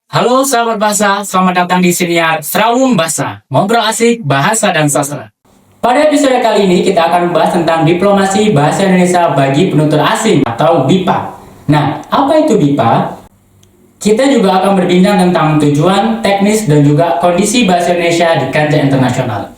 Halo sahabat bahasa, selamat datang di siniar Serawung Bahasa, ngobrol asik bahasa dan sastra. Pada episode kali ini kita akan membahas tentang diplomasi bahasa Indonesia bagi penutur asing atau BIPA. Nah, apa itu BIPA? Kita juga akan berbincang tentang tujuan, teknis, dan juga kondisi bahasa Indonesia di kancah internasional.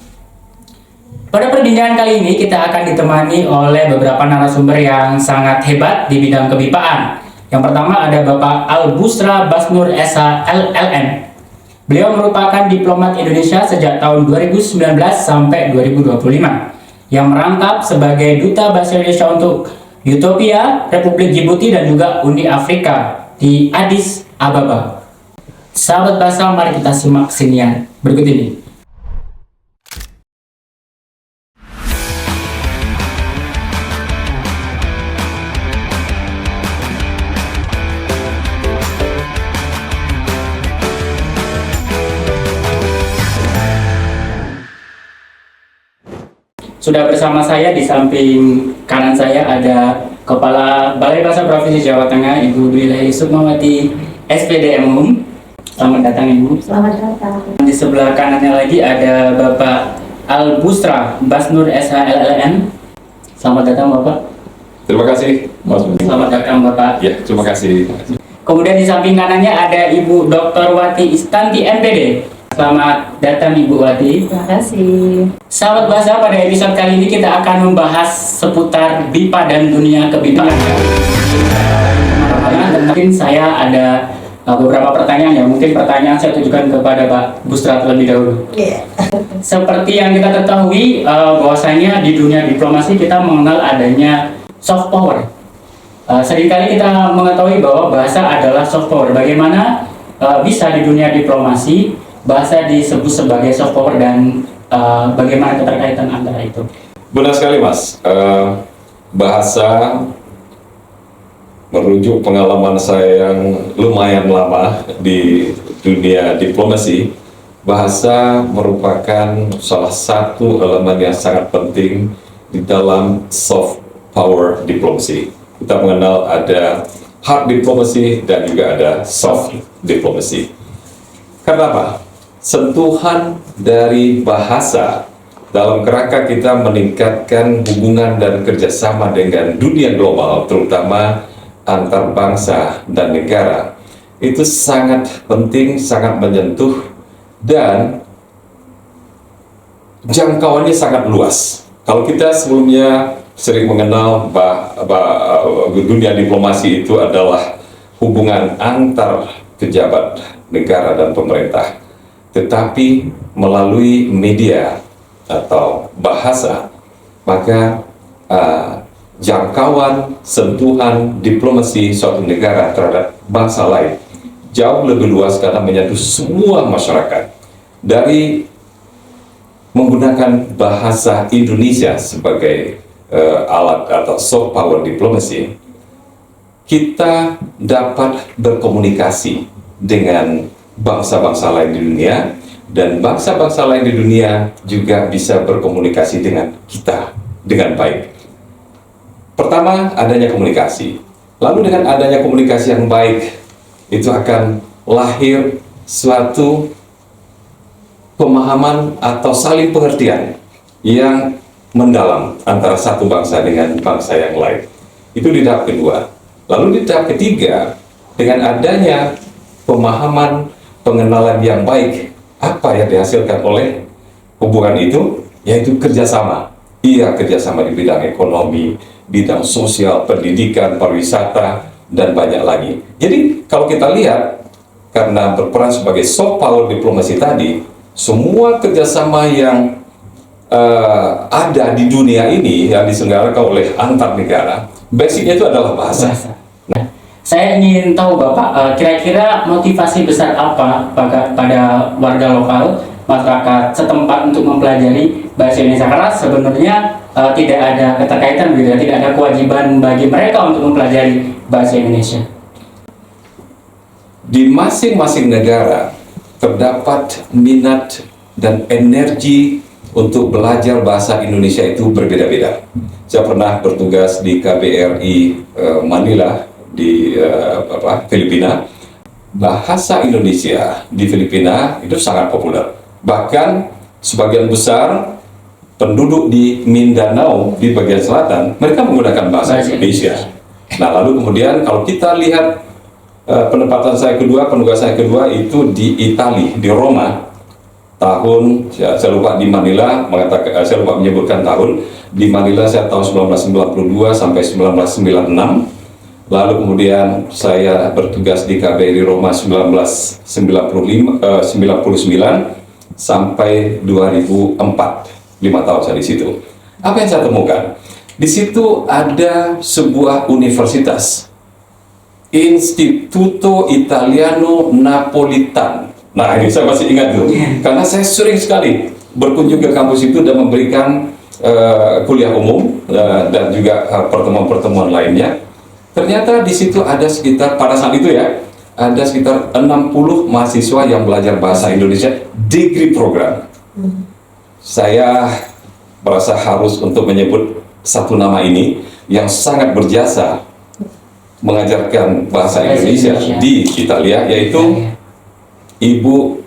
Pada perbincangan kali ini kita akan ditemani oleh beberapa narasumber yang sangat hebat di bidang kebipaan. Yang pertama ada Bapak Al-Busra Basnur SH LLM. Beliau merupakan diplomat Indonesia sejak tahun 2019 sampai 2025 yang merangkap sebagai Duta Bahasa Indonesia untuk Utopia, Republik Djibouti dan juga Uni Afrika di Addis Ababa. Sahabat bahasa, mari kita simak siniar berikut ini. Sudah bersama saya di samping kanan saya ada Kepala Balai Bahasa Provinsi Jawa Tengah, Ibu Dwi Laili Sukmawati, SPD MUM. Selamat datang Ibu. Selamat datang. Di sebelah kanannya lagi ada Bapak Al-Busra Basnur SH LLM. Selamat datang Bapak. Terima kasih, Mas. Selamat datang Bapak. Ya, terima kasih. Kemudian di samping kanannya ada Ibu Dr. Wati Istanti MPD. Selamat datang Ibu Wati. Terima kasih. Sahabat bahasa, pada episode kali ini kita akan membahas seputar BIPA dan dunia kebipaan. Dan mungkin saya ada beberapa pertanyaan ya. Mungkin pertanyaan saya tujukan kepada Pak Busra terlebih dahulu. Yeah. Seperti yang kita ketahui, bahwasanya di dunia diplomasi kita mengenal adanya soft power. Seringkali kita mengetahui bahwa bahasa adalah soft power. Bagaimana bisa di dunia diplomasi bahasa disebut sebagai soft power dan bagaimana keterkaitan antara itu? Benar sekali, Mas. Bahasa merujuk pengalaman saya yang lumayan lama di dunia diplomasi. Bahasa merupakan salah satu elemen yang sangat penting di dalam soft power diplomasi. Kita mengenal ada hard diplomasi dan juga ada soft diplomasi. Karena apa? Sentuhan dari bahasa dalam kerangka kita meningkatkan hubungan dan kerjasama dengan dunia global, terutama antar bangsa dan negara, itu sangat penting, sangat menyentuh, dan jangkauannya sangat luas. Kalau kita sebelumnya sering mengenal dunia diplomasi itu adalah hubungan antar pejabat negara dan pemerintah. Tetapi melalui media atau bahasa, maka jangkauan sentuhan diplomasi suatu negara terhadap bangsa lain jauh lebih luas karena menyentuh semua masyarakat. Dari menggunakan bahasa Indonesia sebagai alat atau soft power diplomasi, kita dapat berkomunikasi dengan bangsa-bangsa lain di dunia, dan bangsa-bangsa lain di dunia juga bisa berkomunikasi dengan kita dengan baik. Pertama, adanya komunikasi. Lalu dengan adanya komunikasi yang baik, itu akan lahir suatu pemahaman atau saling pengertian yang mendalam antara satu bangsa dengan bangsa yang lain. Itu di tahap kedua. Lalu di tahap ketiga, dengan adanya pemahaman, pengenalan yang baik, apa yang dihasilkan oleh hubungan itu? Yaitu kerjasama. Iya, kerjasama di bidang ekonomi, bidang sosial, pendidikan, pariwisata, dan banyak lagi. Jadi kalau kita lihat, karena berperan sebagai soft power diplomasi tadi, semua kerjasama yang ada di dunia ini yang diselenggarakan oleh antar negara, basicnya itu adalah bahasa. Saya ingin tahu Bapak, kira-kira motivasi besar apa pada warga lokal, masyarakat setempat untuk mempelajari bahasa Indonesia? Karena sebenarnya tidak ada keterkaitan, gitu, tidak ada kewajiban bagi mereka untuk mempelajari bahasa Indonesia. Di masing-masing negara terdapat minat dan energi untuk belajar bahasa Indonesia itu berbeda-beda. Saya pernah bertugas di KBRI Manila di Filipina. bahasa Indonesia di Filipina itu sangat populer. Bahkan sebagian besar penduduk di Mindanao di bagian selatan mereka menggunakan bahasa Indonesia. Nah, lalu kemudian kalau kita lihat penempatan saya kedua, penugas saya kedua itu di Italia, di Roma, tahun saya lupa di Manila, saya lupa menyebutkan tahun. Di Manila saya tahun 1992 sampai 1996. Lalu kemudian saya bertugas di KBRI Roma 1999 sampai 2004, 5 tahun saya di situ. Apa yang saya temukan? Di situ ada sebuah universitas, Instituto Italiano Napolitan. Nah, ini saya masih ingat tuh, karena saya sering sekali berkunjung ke kampus itu dan memberikan kuliah umum dan juga pertemuan-pertemuan lainnya. Ternyata di situ ada sekitar, pada saat itu ya, ada sekitar 60 mahasiswa yang belajar bahasa Indonesia degree program. Saya merasa harus untuk menyebut satu nama ini yang sangat berjasa mengajarkan bahasa Indonesia di Italia, yaitu Ibu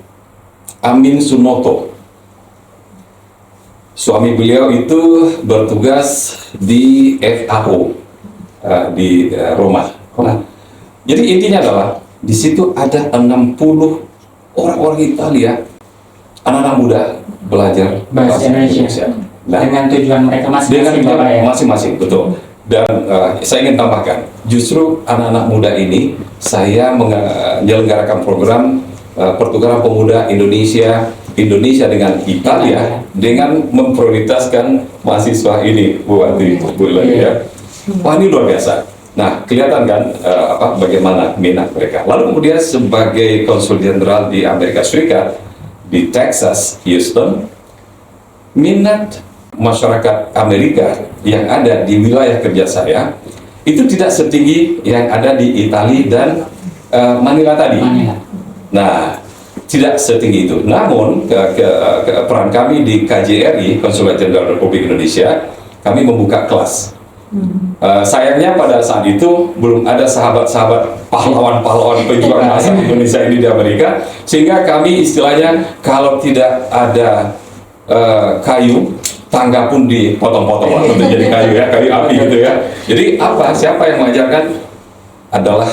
Amin Sunoto. Suami beliau itu bertugas di FAO di Roma. Nah, jadi intinya adalah di situ ada 60 orang-orang Italia, anak-anak muda belajar bahasa Indonesia. Nah, dengan tujuan mereka masing-masing, masing-masing, betul. Dan saya ingin tambahkan, justru anak-anak muda ini saya menyelenggarakan program pertukaran pemuda Indonesia dengan Italia dengan memprioritaskan mahasiswa ini, Bu Lali ya. Wah, ini luar biasa. Nah, kelihatan kan bagaimana minat mereka. Lalu kemudian sebagai konsul jenderal di Amerika Serikat, di Texas, Houston, minat masyarakat Amerika yang ada di wilayah kerja saya itu tidak setinggi yang ada di Italia dan Manila tadi. Nah, tidak setinggi itu. Namun, peran kami di KJRI, Konsulat Jenderal Republik Indonesia, kami membuka kelas. Sayangnya pada saat itu belum ada sahabat-sahabat pahlawan-pahlawan pejuang bahasa Indonesia ini di Amerika, sehingga kami istilahnya kalau tidak ada kayu, tangga pun dipotong-potong untuk jadi kayu ya, kayu api gitu ya. Jadi siapa yang mengajarkan adalah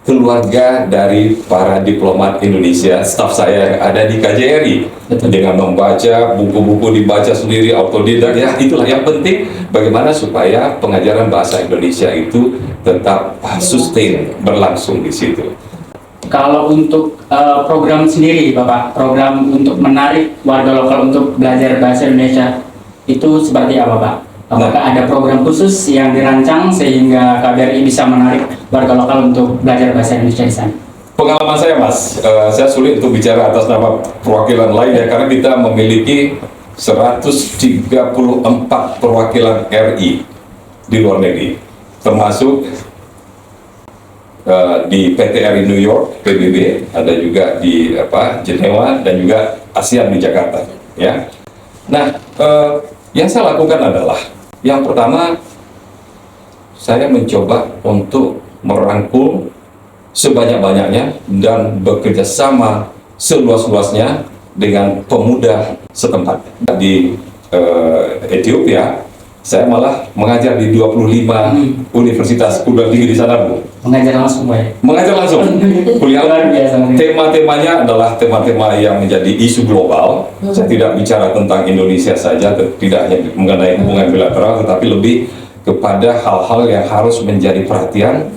keluarga dari para diplomat Indonesia, staf saya yang ada di KJRI. Dengan membaca buku-buku, dibaca sendiri, autodidak, ya itulah yang penting, bagaimana supaya pengajaran bahasa Indonesia itu tetap sustain, berlangsung di situ. Kalau untuk program sendiri Bapak, program untuk menarik warga lokal untuk belajar bahasa Indonesia itu seperti apa Pak? Apakah ada program khusus yang dirancang sehingga KBRI bisa menarik warga lokal untuk belajar bahasa Indonesia di sana? Pengalaman saya Mas, saya sulit untuk bicara atas nama perwakilan lain ya, karena kita memiliki 134 perwakilan RI di luar negeri, termasuk di PT RI New York, PBB, ada juga di Jenewa, dan juga ASEAN di Jakarta ya. Nah, yang saya lakukan adalah yang pertama, saya mencoba untuk merangkul sebanyak-banyaknya dan bekerja sama seluas-luasnya dengan pemuda setempat. Di Ethiopia, saya malah mengajar di 25 universitas perguruan tinggi di sana, Bu. Mengajar langsung, Pak? Mengajar langsung. Kuliah tema-temanya adalah tema-tema yang menjadi isu global. Saya tidak bicara tentang Indonesia saja, tidak hanya mengenai hubungan bilateral, tetapi lebih kepada hal-hal yang harus menjadi perhatian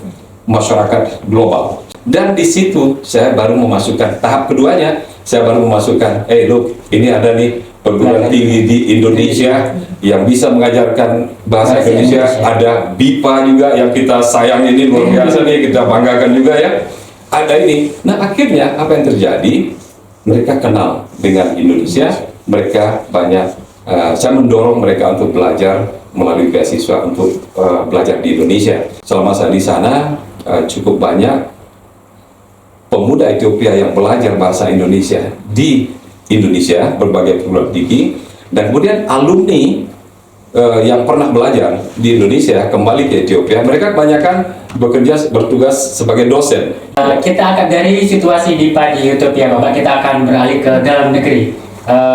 masyarakat global. Dan di situ saya baru memasukkan tahap keduanya. Saya baru memasukkan, look, ini ada nih perguruan tinggi di Indonesia yang bisa mengajarkan bahasa Indonesia. Ada BIPA juga yang kita sayang, ini luar biasa nih, kita banggakan juga ya. Ada ini. Nah, akhirnya apa yang terjadi? Mereka kenal dengan Indonesia. Mereka banyak, saya mendorong mereka untuk belajar melalui beasiswa untuk belajar di Indonesia. Selama saya di sana, cukup banyak pemuda Ethiopia yang belajar bahasa Indonesia di Indonesia, berbagai perguruan tinggi, dan kemudian alumni yang pernah belajar di Indonesia kembali ke Ethiopia. Mereka kebanyakan bertugas sebagai dosen. Kita akan dari situasi BIPA di YouTube ya Bapak, kita akan beralih ke dalam negeri.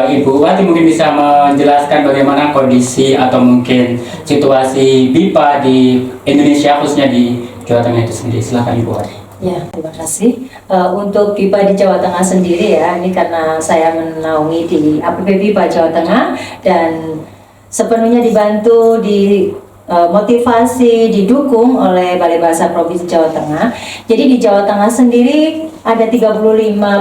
Ibu Wati mungkin bisa menjelaskan bagaimana kondisi atau mungkin situasi BIPA di Indonesia, khususnya di Jawa Tengah itu sendiri. Silakan Ibu Wati. Ya, terima kasih. Untuk BIPA di Jawa Tengah sendiri ya, ini karena saya menaungi di APP BIPA Jawa Tengah dan sepenuhnya dibantu di motivasi, didukung oleh Balai Bahasa Provinsi Jawa Tengah. Jadi di Jawa Tengah sendiri ada 35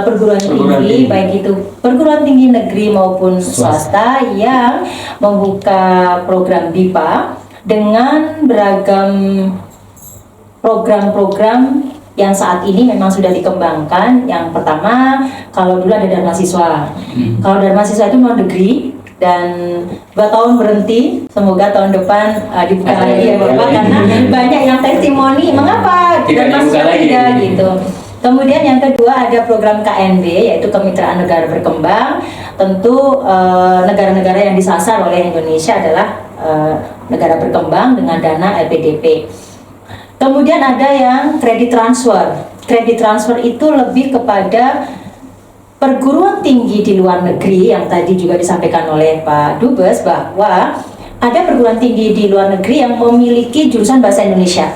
perguruan tinggi, baik itu perguruan tinggi negeri maupun swasta yang membuka program BIPA dengan beragam program-program yang saat ini memang sudah dikembangkan. Yang pertama, kalau dulu ada Dharma Siswa. Kalau Dharma Siswa itu non negeri dan 2 tahun berhenti. Semoga tahun depan dibuka lagi ya Bapak, karena banyak yang testimoni mengapa Dharma Siswa tidak gitu. Kemudian yang kedua ada program KNB, yaitu Kemitraan Negara Berkembang. Tentu negara-negara yang disasar oleh Indonesia adalah negara berkembang dengan dana LPDP. Kemudian ada yang kredit transfer. Kredit transfer itu lebih kepada perguruan tinggi di luar negeri yang tadi juga disampaikan oleh Pak Dubes bahwa ada perguruan tinggi di luar negeri yang memiliki jurusan bahasa Indonesia.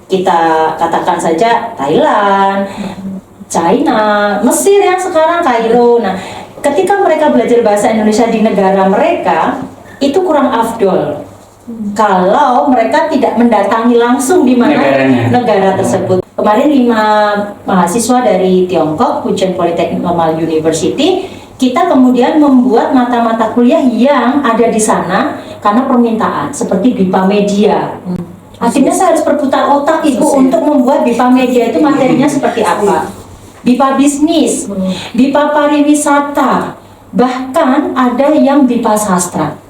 Kita katakan saja Thailand, China, Mesir yang sekarang Kairo. Nah, ketika mereka belajar bahasa Indonesia di negara mereka, itu kurang afdol kalau mereka tidak mendatangi langsung di mana negara tersebut. Kemarin 5 mahasiswa dari Tiongkok, Fujian Polytechnic Normal University, kita kemudian membuat mata-mata kuliah yang ada di sana karena permintaan, seperti BIPA Media. Akhirnya saya harus berputar otak Ibu untuk membuat BIPA Media itu materinya seperti apa. BIPA Bisnis, BIPA Pariwisata, bahkan ada yang BIPA Sastra.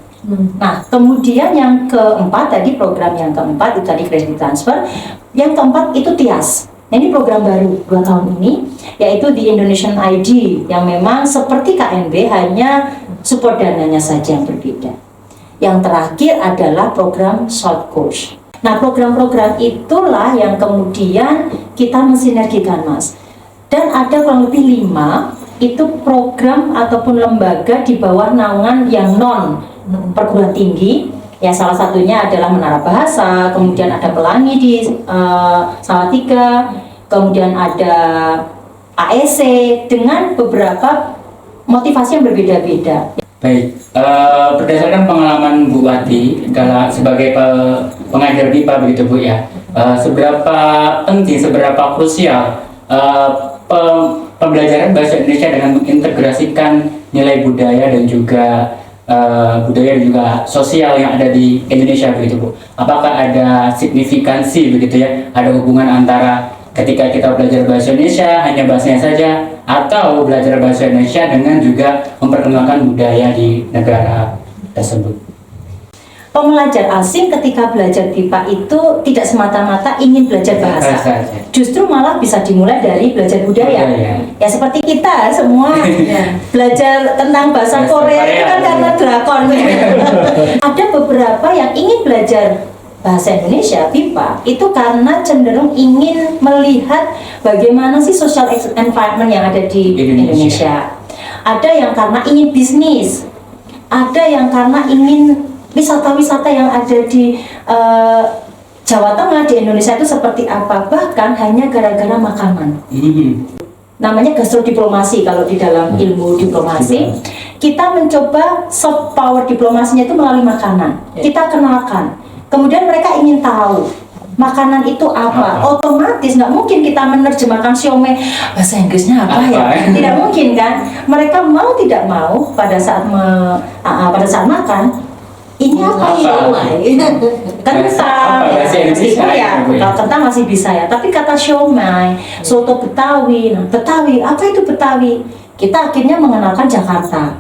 Nah, kemudian yang keempat tadi, program yang keempat itu tadi credit transfer. Yang keempat itu TIAS. Nah, ini program baru 2 tahun ini, yaitu di Indonesian ID yang memang seperti KNB, hanya support dananya saja yang berbeda. Yang terakhir adalah program short course. Nah, program-program itulah yang kemudian kita mensinergikan, Mas. Dan ada kurang lebih 5 itu program ataupun lembaga di bawah naungan yang non perguruan tinggi. Ya, salah satunya adalah Menara Bahasa, kemudian ada Pelangi di Salatiga, kemudian ada AEC dengan beberapa motivasi yang berbeda-beda. Baik, berdasarkan pengalaman Bu Wati dalam sebagai pengajar BIPA begitu Bu ya, seberapa penting, seberapa krusial pembelajaran bahasa Indonesia dengan mengintegrasikan nilai budaya dan juga budaya dan juga sosial yang ada di Indonesia begitu Bu. Apakah ada signifikansi begitu ya, ada hubungan antara ketika kita belajar bahasa Indonesia hanya bahasanya saja, atau belajar bahasa Indonesia dengan juga memperkenalkan budaya di negara tersebut? Pembelajar asing ketika belajar BIPA itu tidak semata-mata ingin belajar bahasa, justru malah bisa dimulai dari belajar budaya. Ya seperti kita semua belajar tentang bahasa Korea itu kan karena drakon. Ada beberapa yang ingin belajar bahasa Indonesia BIPA itu karena cenderung ingin melihat bagaimana sih social environment yang ada di Indonesia. Ada yang karena ingin bisnis, ada yang karena ingin wisata-wisata yang ada di Jawa Tengah, di Indonesia itu seperti apa, bahkan hanya gara-gara makanan. Namanya gastrodiplomasi kalau di dalam ilmu diplomasi. Kita mencoba soft power diplomasinya itu melalui makanan. Kita kenalkan, kemudian mereka ingin tahu makanan itu apa. Otomatis nggak mungkin kita menerjemahkan siomay bahasa Inggrisnya apa ya, tidak mungkin kan. Mereka mau tidak mau pada saat makan, ini apa ya? Kentang, ya. Kalau kentang masih bisa ya. Tapi kata siomay, soto Betawi, Betawi, apa itu Betawi? Kita akhirnya mengenalkan Jakarta.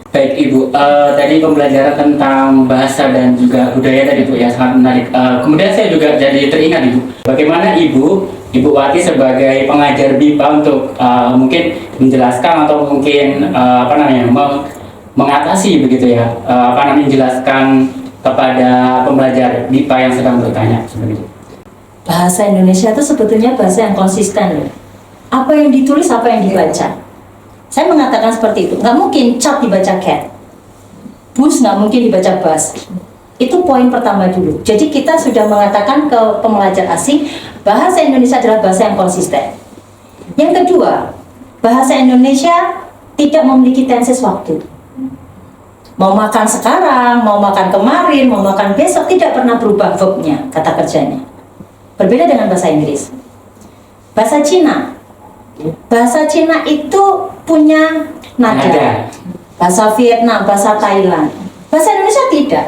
Baik Ibu, tadi pembelajaran tentang bahasa dan juga budaya tadi Bu ya, sangat menarik. Kemudian saya juga jadi teringat Ibu, bagaimana Ibu Wati sebagai pengajar BIPA untuk mungkin menjelaskan atau mungkin mengatasi begitu ya, menjelaskan kepada pembelajar BIPA yang sedang bertanya seperti itu. bahasa Indonesia itu sebetulnya bahasa yang konsisten loh. Apa yang ditulis, apa yang dibaca. Saya mengatakan seperti itu. Nggak mungkin cat dibaca cat, bus nggak mungkin dibaca bus. Itu poin pertama dulu. Jadi kita sudah mengatakan ke pembelajar asing, bahasa Indonesia adalah bahasa yang konsisten. Yang kedua, bahasa Indonesia tidak memiliki tenses waktu. Mau makan sekarang, mau makan kemarin, mau makan besok, tidak pernah berubah verbnya, kata kerjanya. Berbeda dengan bahasa Inggris. Bahasa Cina. Bahasa Cina itu punya nada. Bahasa Vietnam, bahasa Thailand. Bahasa Indonesia tidak.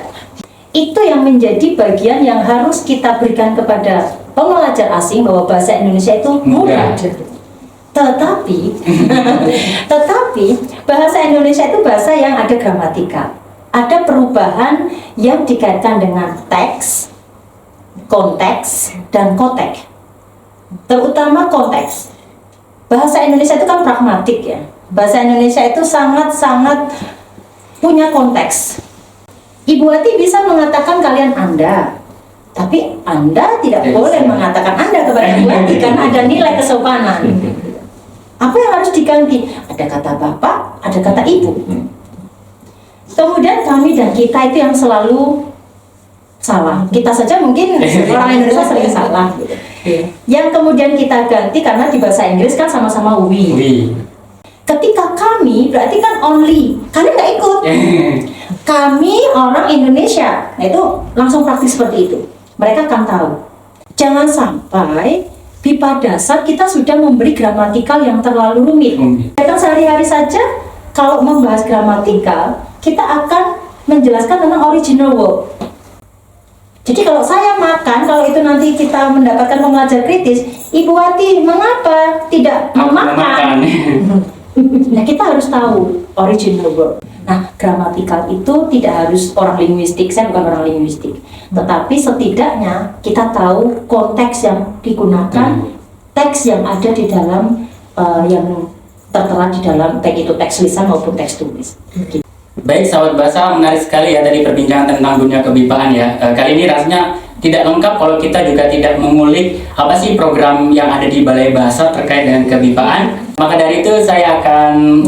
Itu yang menjadi bagian yang harus kita berikan kepada pembelajar asing, bahwa bahasa Indonesia itu mudah. Tetapi bahasa Indonesia itu bahasa yang ada gramatikal. Ada perubahan yang dikaitkan dengan teks, konteks, dan kotek. Terutama konteks. Bahasa Indonesia itu kan pragmatik ya. Bahasa Indonesia itu sangat-sangat punya konteks. Ibu Ati bisa mengatakan kalian Anda, tapi Anda tidak boleh mengatakan Anda kepada Ibu Ati karena ada nilai kesopanan. Apa yang harus diganti? Ada kata bapak, ada kata ibu. Kemudian kami dan kita itu yang selalu salah. Kita saja mungkin orang Indonesia sering salah. Yang kemudian kita ganti karena di bahasa Inggris kan sama-sama we. Ketika kami berarti kan only. Kalian nggak ikut. Kami orang Indonesia. Nah, itu langsung praktis seperti itu. Mereka akan tahu. Jangan sampai BIPA dasar kita sudah memberi gramatikal yang terlalu rumit. Kita sehari-hari saja kalau membahas gramatikal, kita akan menjelaskan tentang original verb. Jadi kalau saya makan, kalau itu nanti kita mendapatkan pembelajar kritis, Ibu Ati mengapa tidak memakan? Nah, kita harus tahu original verb. Nah, gramatikal itu tidak harus orang linguistik, saya bukan orang linguistik. Tetapi setidaknya kita tahu konteks yang digunakan, teks yang ada di dalam, yang tertera di dalam, baik itu teks lisan maupun teks tulis. Baik, sahabat bahasa, menarik sekali ya tadi perbincangan tentang dunia kebipaan ya. Kali ini rasanya tidak lengkap kalau kita juga tidak mengulik apa sih program yang ada di Balai Bahasa terkait dengan kebipaan. Maka dari itu saya akan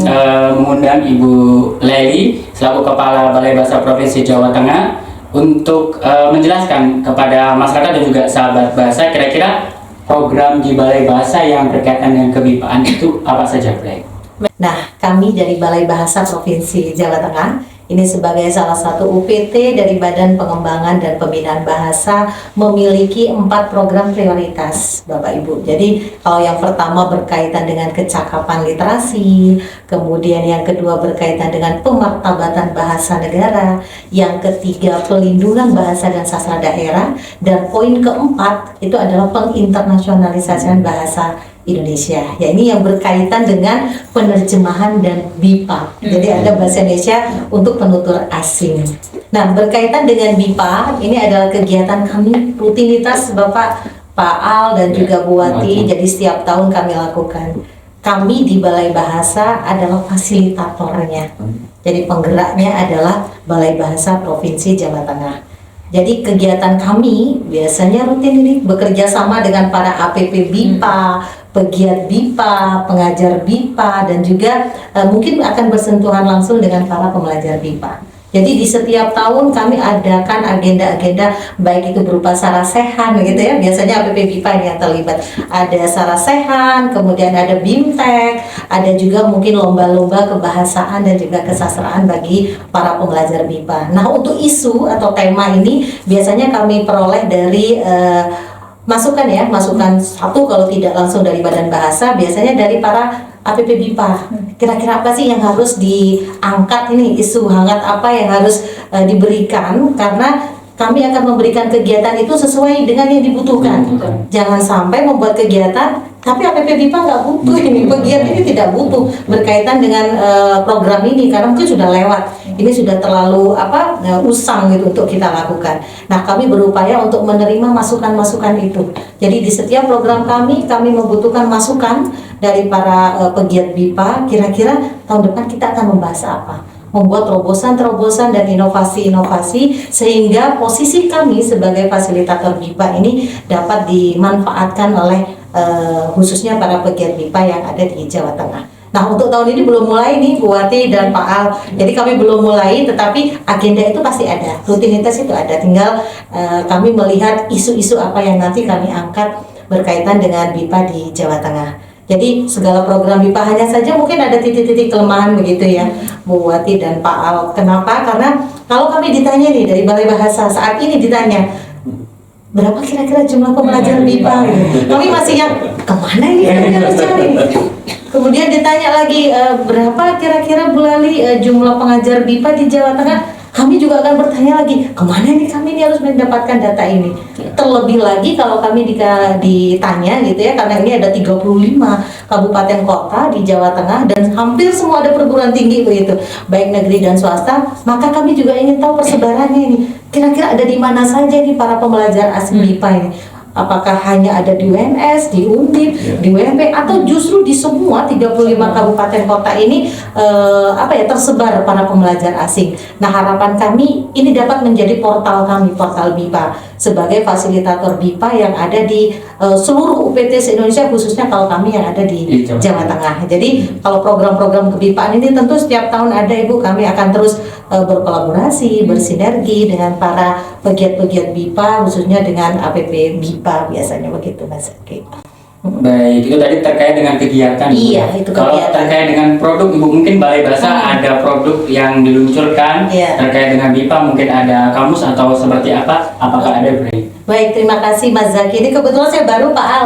mengundang Ibu Lely selaku Kepala Balai Bahasa Provinsi Jawa Tengah untuk menjelaskan kepada masyarakat dan juga sahabat bahasa kira-kira program di Balai Bahasa yang berkaitan dengan kebipaan itu apa saja, Blay? Nah, kami dari Balai Bahasa Provinsi Jawa Tengah ini sebagai salah satu UPT dari Badan Pengembangan dan Pembinaan Bahasa memiliki 4 program prioritas, Bapak Ibu. Jadi kalau yang pertama berkaitan dengan kecakapan literasi, kemudian yang kedua berkaitan dengan pemartabatan bahasa negara, yang ketiga pelindungan bahasa dan sastra daerah, dan poin keempat itu adalah penginternasionalisasian bahasa Indonesia. Ya, ini yang berkaitan dengan penerjemahan dan BIPA. Jadi ada bahasa Indonesia untuk penutur asing. Nah, berkaitan dengan BIPA, ini adalah kegiatan kami rutinitas Bapak Pak Al dan juga Bu Wati. Jadi setiap tahun kami lakukan. Kami di Balai Bahasa adalah fasilitatornya. Jadi penggeraknya adalah Balai Bahasa Provinsi Jawa Tengah. Jadi kegiatan kami biasanya rutin ini bekerja sama dengan para APP BIPA, pegiat BIPA, pengajar BIPA, dan juga mungkin akan bersentuhan langsung dengan para pembelajar BIPA. Jadi di setiap tahun kami adakan agenda-agenda baik itu berupa sarasehan gitu ya, biasanya APP BIPA ini yang terlibat. Ada sarasehan, kemudian ada BIMTEK, ada juga mungkin lomba-lomba kebahasaan dan juga kesastraan bagi para pembelajar BIPA. Nah, untuk isu atau tema ini biasanya kami peroleh dari masukan ya, masukan satu kalau tidak langsung dari Badan Bahasa, biasanya dari para APP BIPA. Kira-kira apa sih yang harus diangkat ini, isu hangat apa yang harus diberikan, karena kami akan memberikan kegiatan itu sesuai dengan yang dibutuhkan. Jangan sampai membuat kegiatan tapi APP BIPA nggak butuh ini, pegiat ini tidak butuh berkaitan dengan program ini karena mungkin sudah lewat. Ini sudah terlalu usang gitu untuk kita lakukan. Nah, kami berupaya untuk menerima masukan-masukan itu. Jadi di setiap program kami membutuhkan masukan dari para pegiat BIPA. Kira-kira tahun depan kita akan membahas apa? membuat terobosan-terobosan dan inovasi-inovasi sehingga posisi kami sebagai fasilitator BIPA ini dapat dimanfaatkan oleh khususnya para pegiat BIPA yang ada di Jawa Tengah. Nah, untuk tahun ini belum mulai nih Bu Wati dan Pak Al. Jadi kami belum mulai, tetapi agenda itu pasti ada, rutinitas itu ada. Tinggal kami melihat isu-isu apa yang nanti kami angkat berkaitan dengan BIPA di Jawa Tengah. Jadi segala program BIPA, hanya saja mungkin ada titik-titik kelemahan begitu ya Bu Wati dan Pak Al. Kenapa? Karena kalau kami ditanya nih dari Balai Bahasa saat ini ditanya berapa kira-kira jumlah pembelajar BIPA gitu. Kami masih yang kemana ini kami harus cari. Kemudian ditanya lagi berapa kira-kira Bu Lali jumlah pengajar BIPA di Jawa Tengah. Kami juga akan bertanya lagi, kemana nih kami ini harus mendapatkan data ini. Terlebih lagi kalau kami ditanya gitu ya, karena ini ada 35 kabupaten kota di Jawa Tengah dan hampir semua ada perguruan tinggi begitu, baik negeri dan swasta, maka kami juga ingin tahu persebarannya ini. Kira-kira ada di mana saja nih para pembelajar asing BIPA ini. Apakah hanya ada di UNS, di Undip, di UMP, atau justru di semua 35 kabupaten kota ini tersebar para pembelajar asing. Nah, harapan kami ini dapat menjadi portal kami, portal BIPA sebagai fasilitator BIPA yang ada di seluruh UPT se-Indonesia, khususnya kalau kami yang ada di Jawa Tengah. Jadi kalau program-program kebipaan ini tentu setiap tahun ada Ibu, kami akan terus berkolaborasi, bersinergi dengan para pegiat-pegiat BIPA, khususnya dengan APP BIPA biasanya begitu Mas. Oke. Baik, itu tadi terkait dengan kegiatan. Iya, itu Kalau kegiatan. terkait dengan produk, Ibu, mungkin Balai Bahasa ada produk yang diluncurkan terkait dengan BIPA, mungkin ada kamus atau seperti apa? Apakah ada, Bray? Baik, terima kasih Mas Zaki. Ini kebetulan saya baru Pak Al.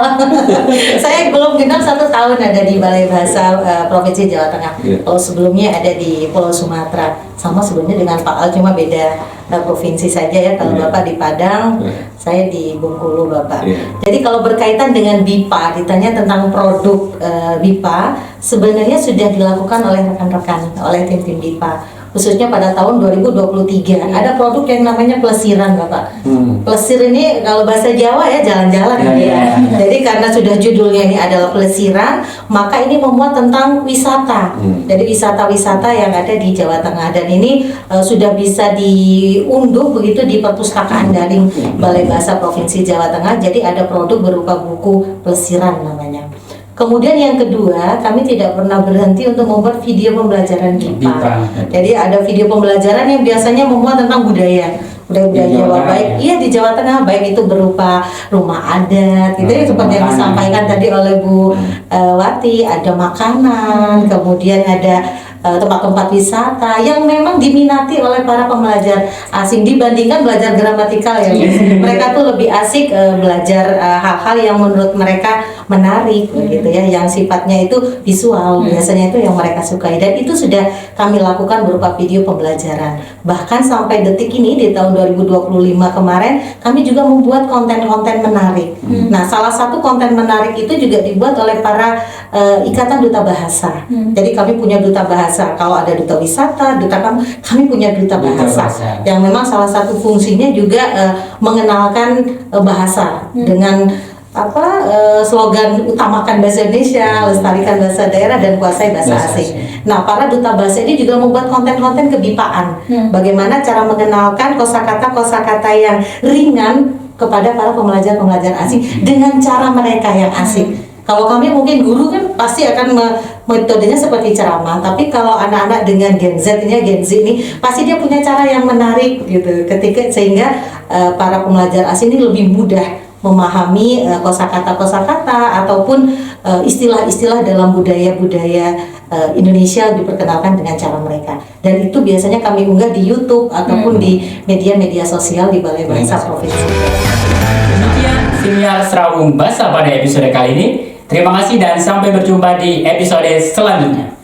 Saya belum genap 1 tahun ada di Balai Bahasa Provinsi Jawa Tengah. Kalau sebelumnya ada di Pulau Sumatera. Sama sebelumnya dengan Pak Al, cuma beda provinsi saja ya. Kalau Bapak di Padang, saya di Bengkulu Bapak. Jadi kalau berkaitan dengan BIPA, ditanya tentang produk BIPA, sebenarnya sudah dilakukan oleh rekan-rekan, oleh tim-tim BIPA. Khususnya pada tahun 2023 ada produk yang namanya plesiran Bapak. Plesir ini kalau bahasa Jawa ya jalan-jalan ya. Jadi karena sudah judulnya ini adalah plesiran, maka ini memuat tentang wisata. Jadi wisata-wisata yang ada di Jawa Tengah, dan ini sudah bisa diunduh begitu di perpustakaan daring Balai Bahasa Provinsi Jawa Tengah. Jadi ada produk berupa buku plesiran namanya. Kemudian yang kedua, kami tidak pernah berhenti untuk membuat video pembelajaran BIPA. Jadi ada video pembelajaran yang biasanya memuat tentang budaya Jawa, baik di Jawa Tengah, baik itu berupa rumah adat gitu ya, seperti yang disampaikan tadi oleh Bu Wati, ada makanan, kemudian ada tempat-tempat wisata yang memang diminati oleh para pembelajar asing dibandingkan belajar gramatikal ya. Mereka tuh lebih asik belajar hal-hal yang menurut mereka menarik gitu ya, yang sifatnya itu visual, biasanya itu yang mereka sukai, dan itu sudah kami lakukan berupa video pembelajaran. Bahkan sampai detik ini di tahun 2025 kemarin kami juga membuat konten-konten menarik. Nah, salah satu konten menarik itu juga dibuat oleh para ikatan duta bahasa. Jadi kami punya duta bahasa. Kalau ada duta wisata, kami punya duta bahasa yang memang salah satu fungsinya juga mengenalkan bahasa dengan slogan utamakan bahasa Indonesia, lestarikan bahasa daerah, dan kuasai bahasa asing. Nah, para duta bahasa ini juga membuat konten-konten kebipaan. Bagaimana cara mengenalkan kosakata yang ringan kepada para pembelajar-pembelajar asing dengan cara mereka yang asik. Kalau kami mungkin guru kan pasti akan metodenya seperti ceramah, tapi kalau anak-anak dengan Gen Z ini pasti dia punya cara yang menarik gitu, sehingga para pembelajar asing ini lebih mudah memahami kosakata ataupun istilah-istilah dalam budaya-budaya Indonesia diperkenalkan dengan cara mereka. Dan itu biasanya kami unggah di YouTube ataupun di media-media sosial di Balai Bahasa Provinsi. Demikian siniar Serawung Bahasa pada episode kali ini. Terima kasih dan sampai berjumpa di episode selanjutnya.